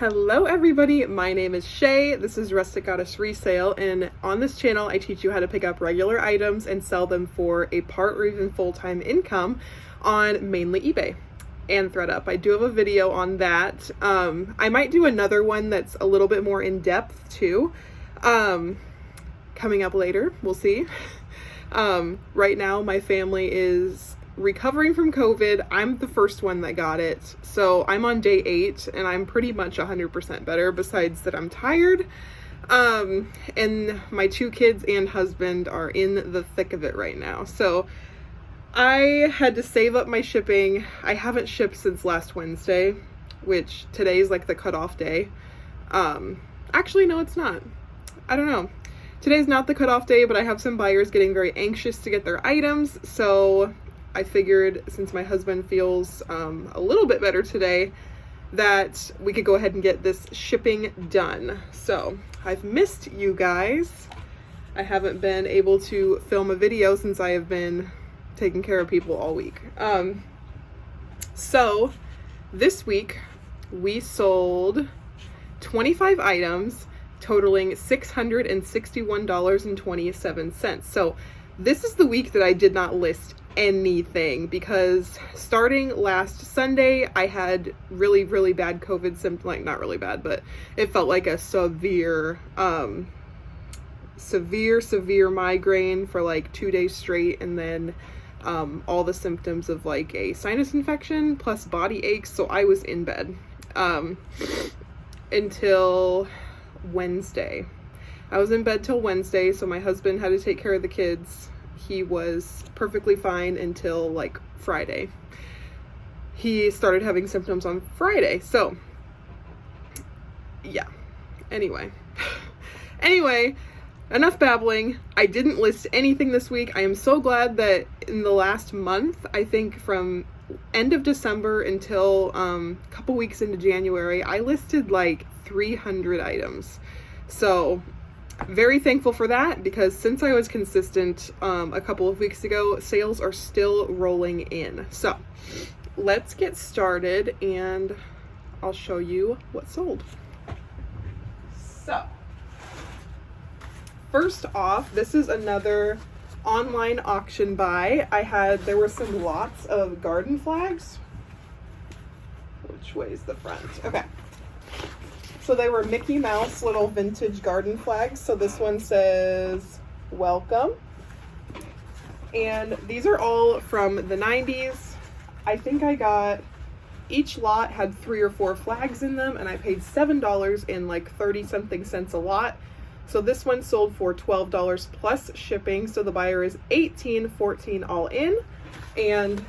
Hello everybody, my name is Shay, this is Rustic Goddess Resale, and on this channel I teach you how to pick up regular items and sell them for a part or even full-time income on mainly eBay and ThreadUp. I do have a video on that. I might do another one that's a little bit more in-depth too, coming up later, we'll see. Right now my family is recovering from COVID. I'm the first one that got it. So I'm on day 8 and I'm pretty much 100% better, besides that I'm tired. And my 2 kids and husband are in the thick of it right now. So I had to save up my shipping. I haven't shipped since last Wednesday, which today is like the cutoff day. Actually, no, it's not. I don't know. Today's not the cutoff day, but I have some buyers getting very anxious to get their items. So I figured, since my husband feels a little bit better today, that we could go ahead and get this shipping done. So I've missed you guys. I haven't been able to film a video since I have been taking care of people all week. So this week we sold 25 items totaling $661.27. So this is the week that I did not list anything, because starting last Sunday I had really bad COVID symptoms. Like, not really bad, but it felt like a severe migraine for like 2 days straight, and then all the symptoms of like a sinus infection plus body aches. So I was in bed until Wednesday. I was in bed till Wednesday, so my husband had to take care of the kids. He was perfectly fine until like Friday. He started having symptoms on Friday. So yeah, anyway, enough babbling. I didn't list anything this week. I am so glad that in the last month, I think from end of December until a couple weeks into January, I listed like 300 items. So very thankful for that, because since I was consistent a couple of weeks ago, sales are still rolling in. So let's get started and I'll show you what sold. So first off, this is another online auction buy. There were some lots of garden flags. Which way is the front? Okay. So they were Mickey Mouse little vintage garden flags. So this one says, welcome. And these are all from the 90s. I think I got, each lot had 3 or 4 flags in them, and I paid $7 and like 30 something cents a lot. So this one sold for $12 plus shipping. So the buyer is $18.14 all in, and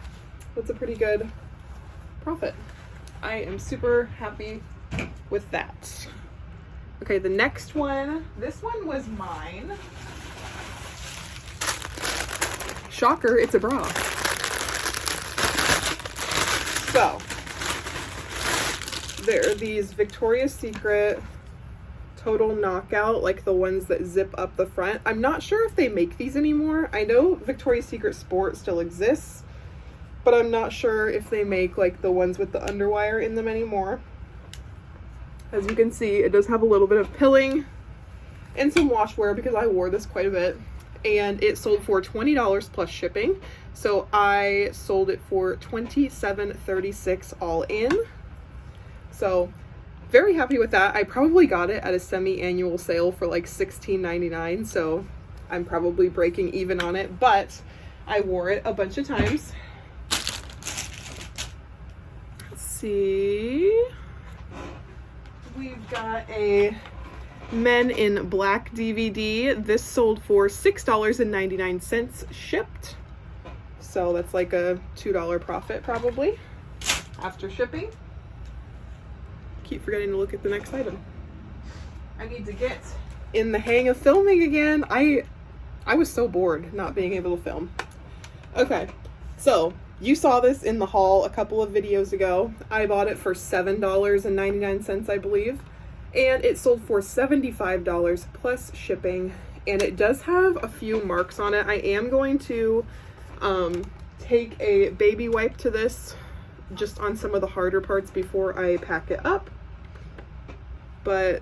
that's a pretty good profit. I am super happy with that. Okay, the next one, this one was mine. Shocker, it's a bra. So there are these Victoria's Secret Total Knockout, like the ones that zip up the front. I'm not sure if they make these anymore. I know Victoria's Secret Sport still exists, but I'm not sure if they make like the ones with the underwire in them anymore. As you can see, it does have a little bit of pilling and some washwear, because I wore this quite a bit, and it sold for $20 plus shipping. So I sold it for $27.36 all in. So very happy with that. I probably got it at a semi-annual sale for like $16.99, so I'm probably breaking even on it, but I wore it a bunch of times. Let's see. We've got a Men in Black DVD. This sold for $6.99 shipped. So that's like a $2 profit probably after shipping. Keep forgetting to look at the next item. I need to get in the hang of filming again. I was so bored not being able to film. Okay, so you saw this in the haul a couple of videos ago. I bought it for $7.99, I believe, and it sold for $75 plus shipping, and it does have a few marks on it. I am going to take a baby wipe to this just on some of the harder parts before I pack it up. but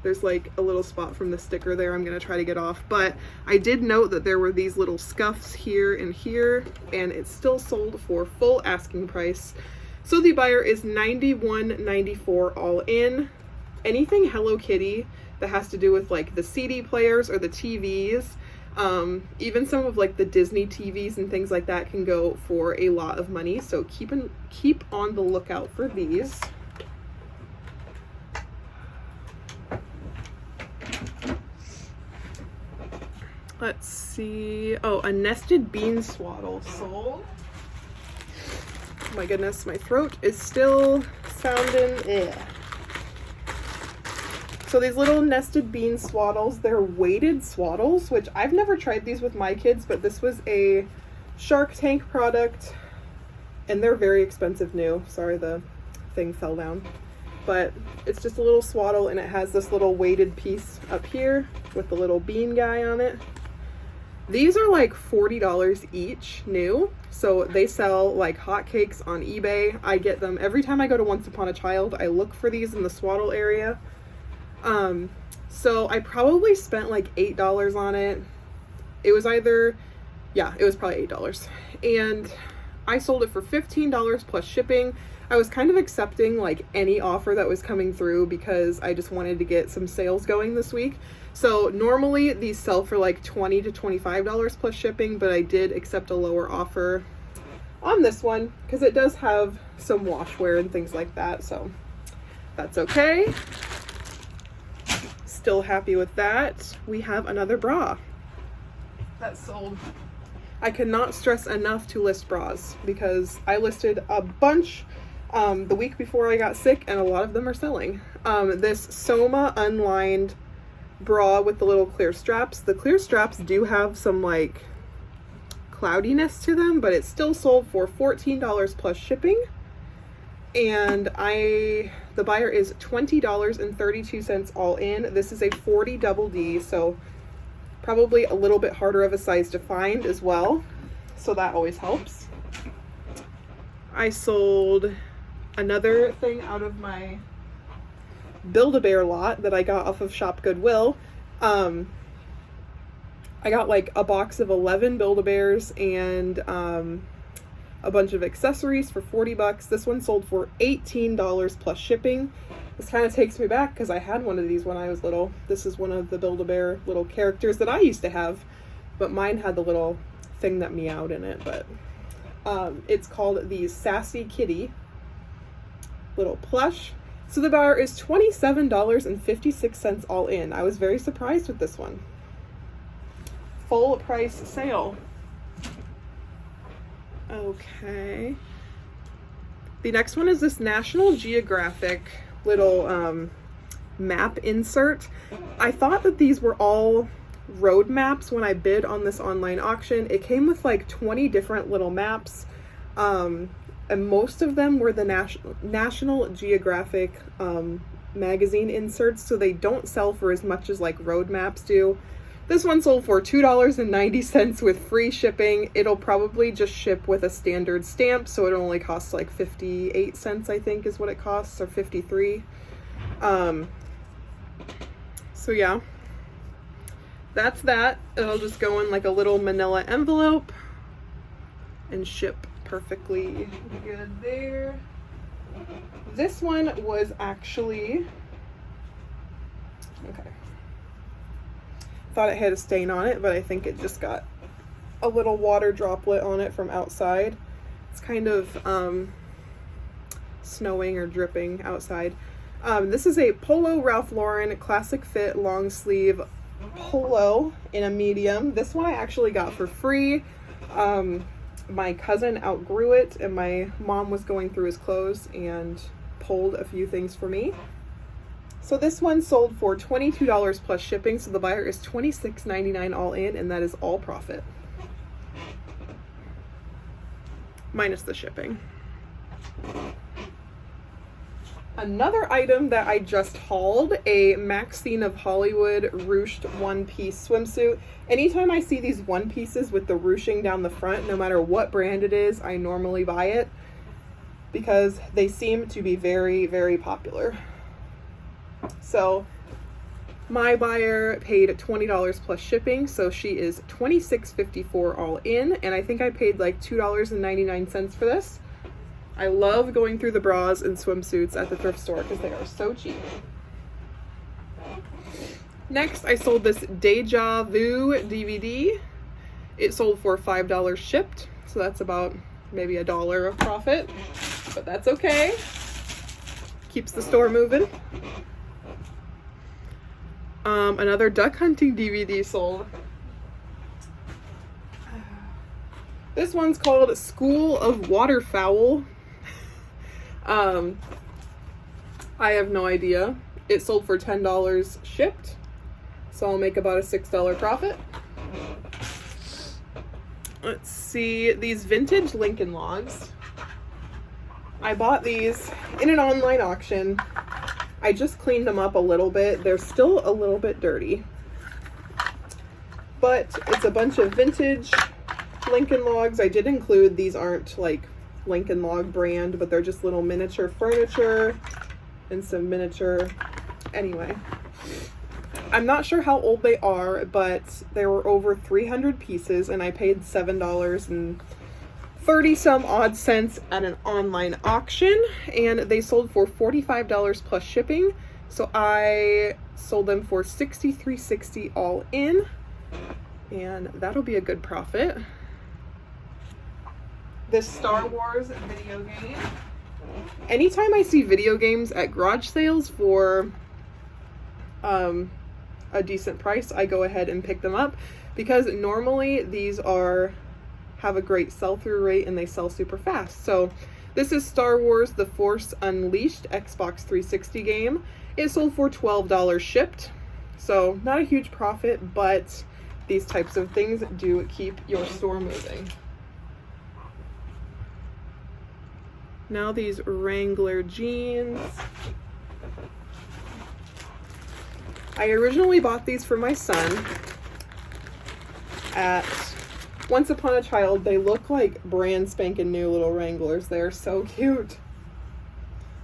there's like a little spot from the sticker there I'm gonna try to get off. But I did note that there were these little scuffs here and here, and it's still sold for full asking price. So the buyer is $91.94 all in. Anything Hello Kitty that has to do with like the CD players or the TVs, even some of like the Disney TVs and things like that can go for a lot of money. So keep on the lookout for these. Let's see. Oh, a nested bean swaddle sold. Oh my goodness, my throat is still sounding So these little nested bean swaddles, they're weighted swaddles, which I've never tried these with my kids, but this was a Shark Tank product, and they're very expensive new. Sorry, the thing fell down. But it's just a little swaddle, and it has this little weighted piece up here with the little bean guy on it. These are like $40 each new, so they sell like hotcakes on eBay. I get them every time I go to Once Upon a Child. I look for these in the swaddle area. So I probably spent like $8 on it. It was either, yeah, it was probably $8. And I sold it for $15 plus shipping. I was kind of accepting like any offer that was coming through because I just wanted to get some sales going this week. So normally these sell for like $20 to $25 plus shipping, but I did accept a lower offer on this one because it does have some washwear and things like that. So that's okay. Still happy with that. We have another bra that sold. I cannot stress enough to list bras because I listed a bunch the week before I got sick, and a lot of them are selling. This Soma unlined bra with the little clear straps. The clear straps do have some like cloudiness to them, but it's still sold for $14 plus shipping. And the buyer is $20.32 all in. This is a 40 double D, so probably a little bit harder of a size to find as well. So that always helps. I sold another thing out of my Build-A-Bear lot that I got off of Shop Goodwill. I got like a box of 11 Build-A-Bears and a bunch of accessories for $40. This one sold for $18 plus shipping. This kind of takes me back because I had one of these when I was little. This is one of the Build-A-Bear little characters that I used to have, but mine had the little thing that meowed in it. But it's called the Sassy Kitty little plush. So the buyer is $27.56 all in. I was very surprised with this one. Full price sale. Okay. The next one is this National Geographic little map insert. I thought that these were all road maps when I bid on this online auction. It came with like 20 different little maps. And most of them were the National Geographic magazine inserts, so they don't sell for as much as like road maps do. This one sold for $2.90 with free shipping. It'll probably just ship with a standard stamp, so it only costs like 58 cents, I think is what it costs, or 53. So yeah, that's that. It'll just go in like a little manila envelope and ship perfectly good there. This one was actually, okay, thought it had a stain on it, but I think it just got a little water droplet on it from outside. It's kind of snowing or dripping outside. This is a Polo Ralph Lauren classic fit long sleeve polo in a medium. This one I actually got for free. My cousin outgrew it, and my mom was going through his clothes and pulled a few things for me. So this one sold for $22 plus shipping, so the buyer is $26.99 all in, and that is all profit. Minus the shipping. Another item that I just hauled, a Maxine of Hollywood ruched one-piece swimsuit. Anytime I see these one pieces with the ruching down the front, no matter what brand it is, I normally buy it because they seem to be very, very popular. So my buyer paid $20 plus shipping, so she is $26.54 all in, and I think I paid like $2.99 for this. I love going through the bras and swimsuits at the thrift store because they are so cheap. Next, I sold this Deja Vu DVD. It sold for $5 shipped, so that's about maybe $1 of profit, but that's okay. Keeps the store moving. Another duck hunting DVD sold. This one's called School of Waterfowl. I have no idea. It sold for $10 shipped, so I'll make about a $6 profit. Let's see, these vintage Lincoln logs. I bought these in an online auction. I just cleaned them up a little bit. They're still a little bit dirty, but it's a bunch of vintage Lincoln logs. I did include, these aren't like Lincoln log brand, but they're just little miniature furniture and some miniature, anyway. I'm not sure how old they are, but there were over 300 pieces, and I paid $7.30 some odd cents at an online auction, and they sold for $45 plus shipping. So I sold them for $63.60 all in, and that'll be a good profit. This Star Wars video game. Anytime I see video games at garage sales for a decent price, I go ahead and pick them up, because normally these have a great sell-through rate and they sell super fast. So this is Star Wars The Force Unleashed Xbox 360 game. It sold for $12 shipped, so not a huge profit, but these types of things do keep your store moving. Now these Wrangler jeans. I originally bought these for my son at Once Upon a Child. They look like brand spanking new little Wranglers. They're so cute.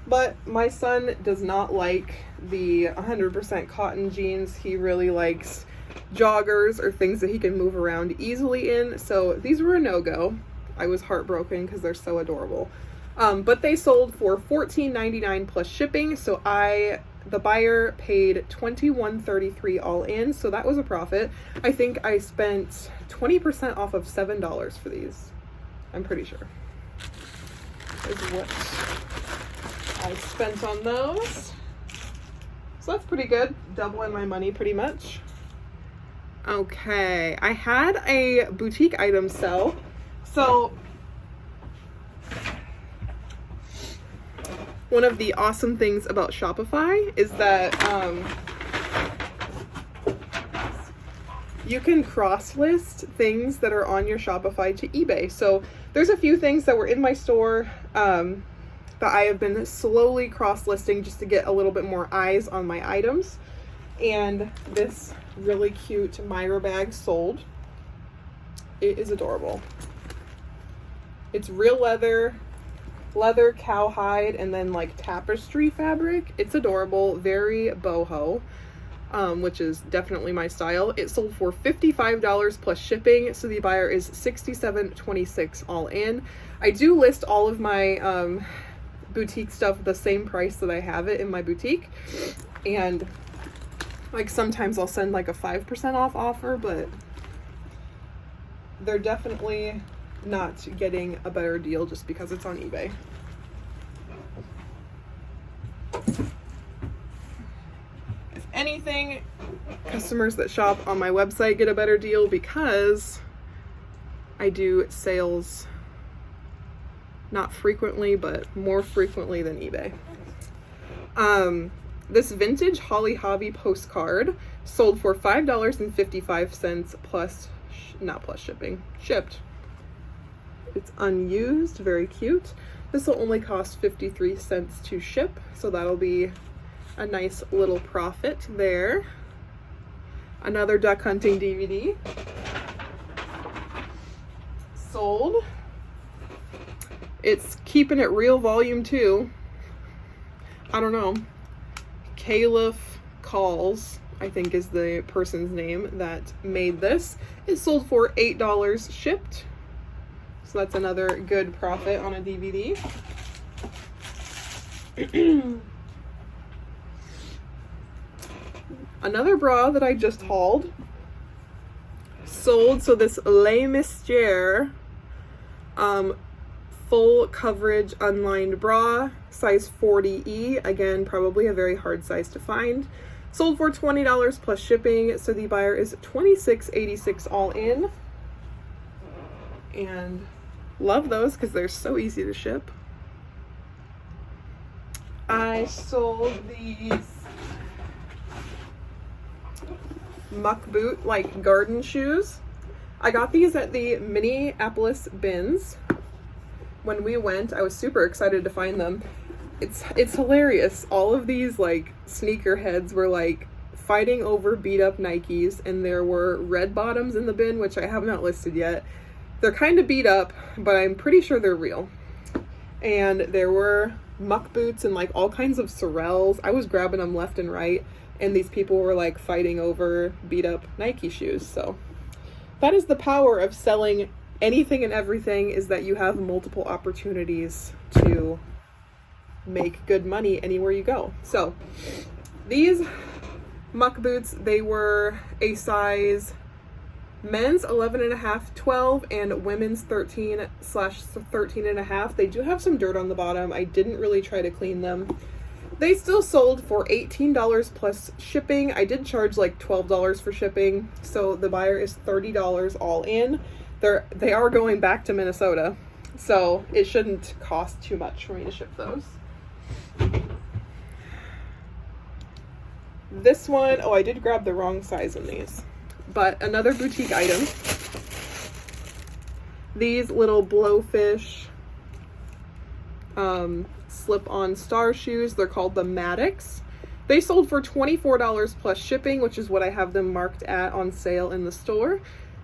But my son does not like the 100% cotton jeans. He really likes joggers or things that he can move around easily in. So these were a no-go. I was heartbroken because they're so adorable. But they sold for $14.99 plus shipping. So the buyer paid $21.33 all in, so that was a profit. I think I spent 20% off of $7 for these. I'm pretty sure is what I spent on those. So that's pretty good. Doubling my money pretty much. Okay, I had a boutique item sell. So one of the awesome things about Shopify is that you can cross-list things that are on your Shopify to eBay. So there's a few things that were in my store that I have been slowly cross-listing just to get a little bit more eyes on my items. And this really cute Myra bag sold. It is adorable. It's real leather, cowhide, and then like tapestry fabric. It's adorable, very boho, which is definitely my style. It sold for $55 plus shipping, so the buyer is $67.26 all in. I do list all of my boutique stuff the same price that I have it in my boutique, and like sometimes I'll send like a 5% off offer, but they're definitely not getting a better deal just because it's on eBay. If anything, customers that shop on my website get a better deal because I do sales not frequently, but more frequently than eBay. This vintage Holly Hobby postcard sold for $5.55 plus, not plus shipping, shipped. It's unused, very cute. This will only cost 53 cents to ship, so that'll be a nice little profit there. Another duck hunting DVD sold. It's Keeping It Real Volume 2. I don't know. Caliph Calls, I think is the person's name that made this. It sold for $8 shipped. So that's another good profit on a DVD. Another bra that I just hauled sold. So this Les Mystères full coverage unlined bra, size 40E. Again, probably a very hard size to find. Sold for $20 plus shipping. So the buyer is $26.86 all in. And love those because they're so easy to ship. I sold these muck boot, like garden shoes. I got these at the Minneapolis bins. When we went, I was super excited to find them. It's hilarious. All of these like sneakerheads were like fighting over beat up Nikes, and there were red bottoms in the bin, which I have not listed yet. They're kind of beat up, but I'm pretty sure they're real. And there were muck boots and like all kinds of Sorels. I was grabbing them left and right, and these people were like fighting over beat up Nike shoes. So that is the power of selling anything and everything, is that you have multiple opportunities to make good money anywhere you go. So these muck boots, they were a size men's 11.5, 12, and women's 13/13.5. They do have some dirt on the bottom. I didn't really try to clean them. They still sold for $18 plus shipping. I did charge like $12 for shipping, so the buyer is $30 all in. They are going back to Minnesota, so it shouldn't cost too much for me to ship those. This one, oh, I did grab the wrong size in these, but another boutique item. These little Blowfish slip-on star shoes, they're called the Maddox. They sold for $24 plus shipping, which is what I have them marked at on sale in the store,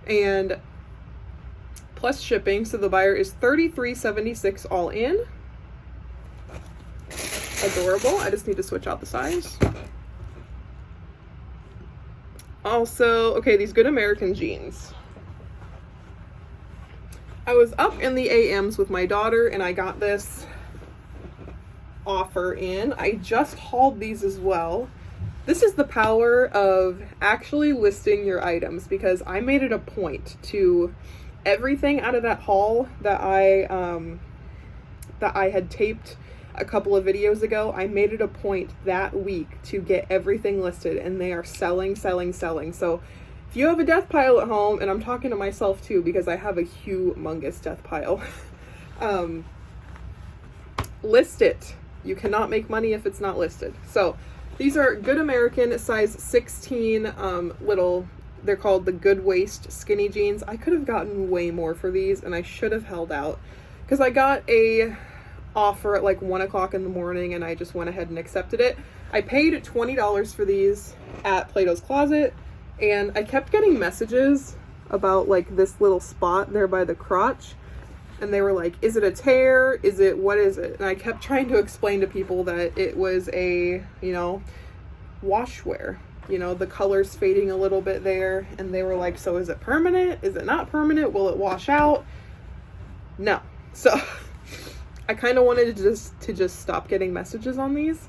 and plus shipping, so the buyer is $33.76 all in. Adorable. I just need to switch out the size. Also, okay, these Good American jeans. I was up in the AMs with my daughter and I got this offer in. I just hauled these as well. This is the power of actually listing your items, because I made it a point to everything out of that haul that I had taped a couple of videos ago. I made it a point that week to get everything listed, and they are selling. So if you have a death pile at home, and I'm talking to myself too because I have a humongous death pile, list it. You cannot make money if it's not listed. So these are Good American size 16 little, they're called the Good Waist skinny jeans. I could have gotten way more for these, and I should have held out because I got a offer at like 1 o'clock in the morning and I just went ahead and accepted it. I paid $20 for these at Plato's Closet, and I kept getting messages about like this little spot there by the crotch, and they were like, is it a tear? What is it? And I kept trying to explain to people that it was a, wash wear. The color's fading a little bit there, and they were like, so is it permanent? Is it not permanent? Will it wash out? No. So I kind of wanted to just stop getting messages on these.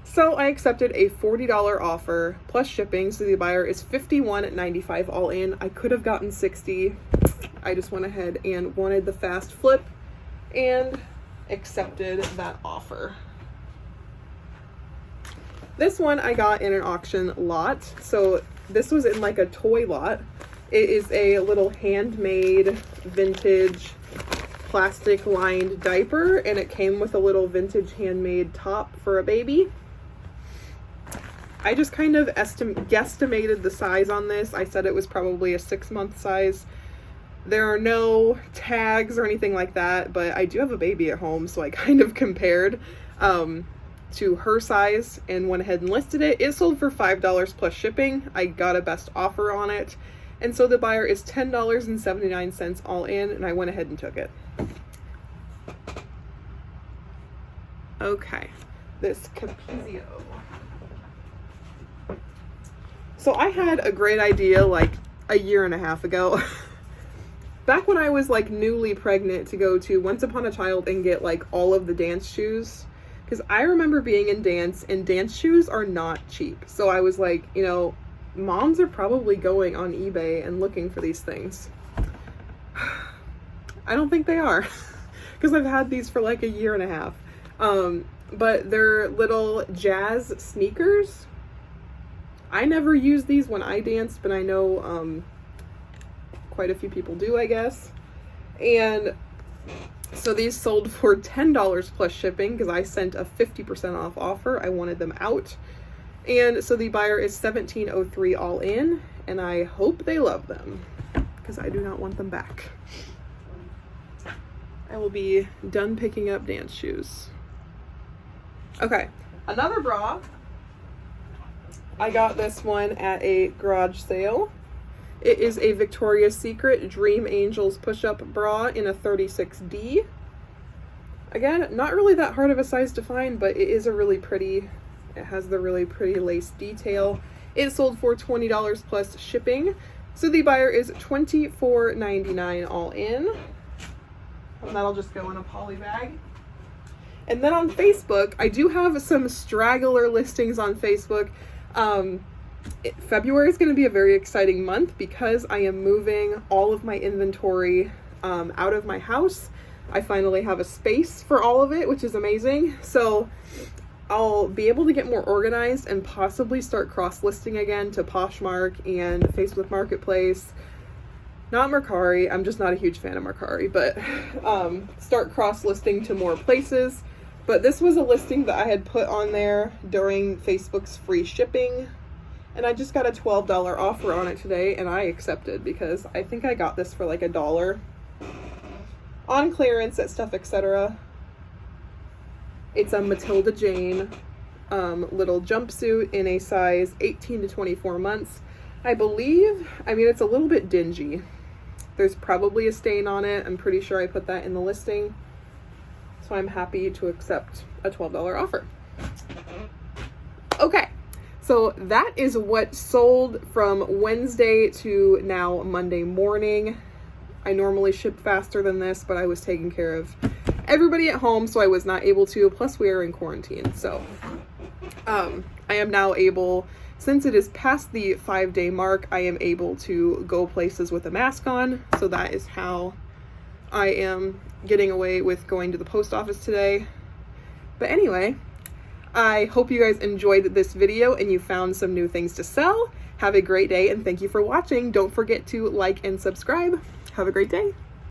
So I accepted a $40 offer plus shipping, so the buyer is $51.95 all in. I could have gotten $60. I just went ahead and wanted the fast flip and accepted that offer. This one I got in an auction lot. So this was in like a toy lot. It is a little handmade vintage plastic lined diaper, and it came with a little vintage handmade top for a baby. I just kind of guesstimated the size on this. I said it was probably a 6-month size. There are no tags or anything like that, but I do have a baby at home, so I kind of compared to her size and went ahead and listed it. It sold for $5 plus shipping. I got a best offer on it, and so the buyer is $10.79 all in, and I went ahead and took it. Okay, this Capezio. So I had a great idea like a year and a half ago. Back when I was like newly pregnant, to go to Once Upon a Child and get like all of the dance shoes. Because I remember being in dance, and dance shoes are not cheap. So I was like, you know, moms are probably going on eBay and looking for these things. I don't think they are, because I've had these for like a year and a half. But they're little jazz sneakers. I never used these when I danced, but I know quite a few people do, I guess. And so these sold for $10 plus shipping, because I sent a 50% off offer. I wanted them out. And so the buyer is $17.03 all in, and I hope they love them, because I do not want them back. I will be done picking up dance shoes. Okay, another bra. I got this one at a garage sale. It is a Victoria's Secret Dream Angels push-up bra in a 36D. Again, not really that hard of a size to find, but it is a really pretty, it has the really pretty lace detail. It sold for $20 plus shipping. So the buyer is $24.99 all in. And that'll just go in a poly bag. And then on Facebook, I do have some straggler listings on Facebook. February is going to be a very exciting month because I am moving all of my inventory out of my house. I finally have a space for all of it, which is amazing. So I'll be able to get more organized and possibly start cross-listing again to Poshmark and Facebook Marketplace. Not Mercari, I'm just not a huge fan of Mercari, but start cross-listing to more places. But this was a listing that I had put on there during Facebook's free shipping, and I just got a $12 offer on it today, and I accepted because I think I got this for like $1 on clearance at Stuff Etc. It's a Matilda Jane little jumpsuit in a size 18 to 24 months. I believe, I mean, it's a little bit dingy. There's probably a stain on it. I'm pretty sure I put that in the listing. So I'm happy to accept a $12 offer. Okay, so that is what sold from Wednesday to now Monday morning. I normally ship faster than this, but I was taking care of everybody at home, so I was not able to. Plus, we are in quarantine. So I am now able, since it is past the 5-day mark, I am able to go places with a mask on. So that is how I am getting away with going to the post office today. But anyway, I hope you guys enjoyed this video and you found some new things to sell. Have a great day and thank you for watching. Don't forget to like and subscribe. Have a great day.